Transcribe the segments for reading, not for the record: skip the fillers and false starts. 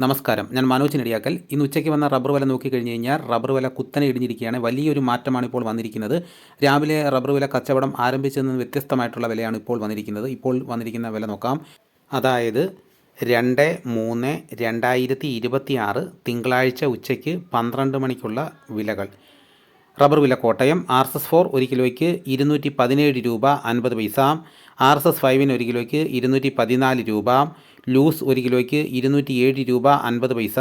നമസ്കാരം, ഞാൻ മനോജ് നെടിയാക്കൽ. ഇന്ന് ഉച്ചയ്ക്ക് വന്ന റബ്ബർ വില നോക്കിക്കഴിഞ്ഞ് കഴിഞ്ഞാൽ റബ്ബർ വില കുത്തനെ ഇടിഞ്ഞിരിക്കുകയാണ്. വലിയൊരു മാറ്റമാണ് ഇപ്പോൾ വന്നിരിക്കുന്നത്. രാവിലെ റബ്ബർ വില കച്ചവടം ആരംഭിച്ചതിൽ നിന്ന് വ്യത്യസ്തമായിട്ടുള്ള വിലയാണ് ഇപ്പോൾ വന്നിരിക്കുന്നത്. ഇപ്പോൾ വന്നിരിക്കുന്ന വില നോക്കാം. അതായത് 2/3/2026 തിങ്കളാഴ്ച ഉച്ചയ്ക്ക് 12 മണിക്കുള്ള വിലകൾ. റബ്ബർ വില കോട്ടയം RSS 4 1 കിലോയ്ക്ക് 217 രൂപ 50 പൈസ. RSS 5 1 കിലോയ്ക്ക് 214 രൂപ. ലൂസ് 1 കിലോയ്ക്ക് 207 രൂപ 50 പൈസ.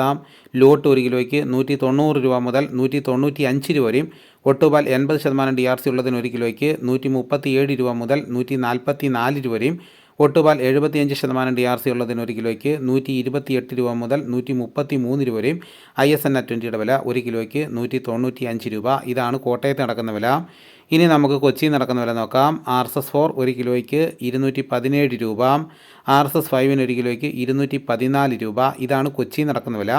ലോട്ട് 1 കിലോയ്ക്ക് 190 രൂപ മുതൽ 195 രൂപ വരെയും. ഒട്ടുപാൽ 80% DRC ഉള്ളതിന് 1 കിലോയ്ക്ക് 137 രൂപ മുതൽ 144 രൂപ വരെയും. ഒട്ടുപാൽ 75% DRC ഉള്ളതിന് 1 കിലോയ്ക്ക് 128 രൂപ മുതൽ 133 രൂപ വരെയും. ISN 20യുടെ വില 1 കിലോയ്ക്ക് 195 രൂപ. ഇതാണ് കോട്ടയത്ത് നടക്കുന്ന വില. ഇനി നമുക്ക് കൊച്ചിയിൽ നടക്കുന്ന വില നോക്കാം. RSS 4 1 കിലോയ്ക്ക് 217 രൂപ. RSS 5 1 കിലോയ്ക്ക് 214 രൂപ. ഇതാണ് കൊച്ചിയിൽ നടക്കുന്ന വില.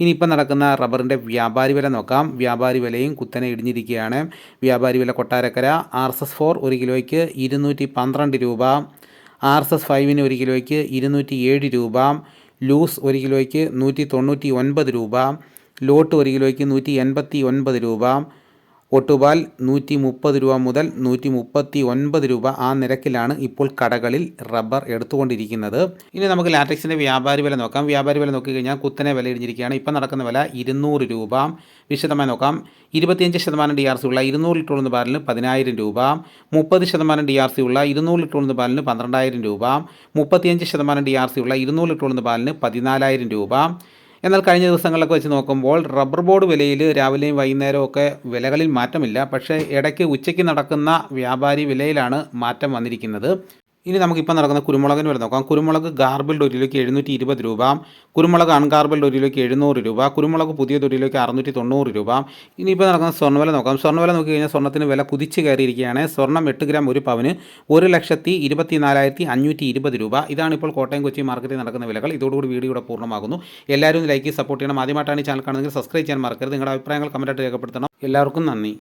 ഇനിയിപ്പോൾ നടക്കുന്ന റബ്ബറിൻ്റെ വ്യാപാരി വില നോക്കാം. വ്യാപാരി വിലയും കുത്തനെ ഇടിഞ്ഞിരിക്കുകയാണ്. വ്യാപാരി വില കൊട്ടാരക്കര RSS 4 1 കിലോയ്ക്ക് 212 രൂപ. RSS 5 1 കിലോയ്ക്ക് 207 രൂപ. ലൂസ് 1 കിലോയ്ക്ക് 199 രൂപ. ലോട്ട് 1 കിലോയ്ക്ക് 189 രൂപ. ഒട്ടുപാൽ 130 രൂപ മുതൽ 139 രൂപ. ആ നിരക്കിലാണ് ഇപ്പോൾ കടകളിൽ റബ്ബർ എടുത്തുകൊണ്ടിരിക്കുന്നത്. ഇനി നമുക്ക് ലാറ്റക്സിൻ്റെ വ്യാപാരി വില നോക്കാം. വ്യാപാരി വില നോക്കിക്കഴിഞ്ഞാൽ കുത്തനെ വില ഇടിഞ്ഞിരിക്കുകയാണ്. ഇപ്പം നടക്കുന്ന വില 200 രൂപ. വിശദമായി നോക്കാം. 25% DRC ഉള്ള 200 ലിറ്റർ ഉള്ള ബാരലിന് 10,000 രൂപ. 30% DRC ഉള്ള 200 ലിറ്റർ ഉള്ള ബാരലിന് 12,000 രൂപ. 35% DRC ഉള്ള 200 ലിറ്റർ ഉള്ള ബാരലിന് 14,000 രൂപ. എന്നാൽ കഴിഞ്ഞ ദിവസങ്ങളിലൊക്കെ വെച്ച് നോക്കുമ്പോൾ റബ്ബർ ബോർഡ് വിലയിൽ രാവിലെയും വൈകുന്നേരവും ഒക്കെ വിലകളിൽ മാറ്റമില്ല. പക്ഷേ ഇടയ്ക്ക് ഉച്ചയ്ക്ക് നടക്കുന്ന വ്യാപാരി വിലയിലാണ് മാറ്റം വന്നിരിക്കുന്നത്. ഇനി നമുക്കിപ്പോൾ നടക്കുന്ന കുരുമുളകിന് വില നോക്കാം. കുരുമുളക് ഗാർബിൾഡ് 1 കിലോയ്ക്ക് 720 രൂപ. കുരുമുളക് അൺഗാർബിൾഡ് 1 കിലോയ്ക്ക് 700 രൂപ. കുരുമുളക് പുതിയത് 1 കിലോയ്ക്ക് 690 രൂപ. ഇനിയിപ്പോൾ നടക്കുന്ന സ്വർണ്ണവില നോക്കാം. സ്വർണ്ണവില നോക്കിക്കഴിഞ്ഞാൽ സ്വർണ്ണത്തിന് വില കുതിച്ച് കയറിയിരിക്കുകയാണ്. സ്വർണ്ണം 8 ഗ്രാം 1 പവന് 1,24,520 രൂപ. ഇതാണിപ്പോൾ കോട്ടയം കൊച്ചി മാർക്കറ്റിൽ നടക്കുന്ന വിലകൾ. ഇതോടുകൂടി വീഡിയോയുടെ പൂർണ്ണമാകുന്നു. എല്ലാവരും ലൈക്ക് സപ്പോർട്ട് ചെയ്യണം. ആദ്യമായിട്ടാണ് ഈ ചാനൽ കാണുന്നതെങ്കിൽ സബ്സ്ക്രൈബ് ചെയ്യാൻ മറക്കരുത്. നിങ്ങളുടെ അഭിപ്രായങ്ങൾ കമൻറ്റായിട്ട് രേഖപ്പെടുത്തണം. എല്ലാവർക്കും നന്ദി.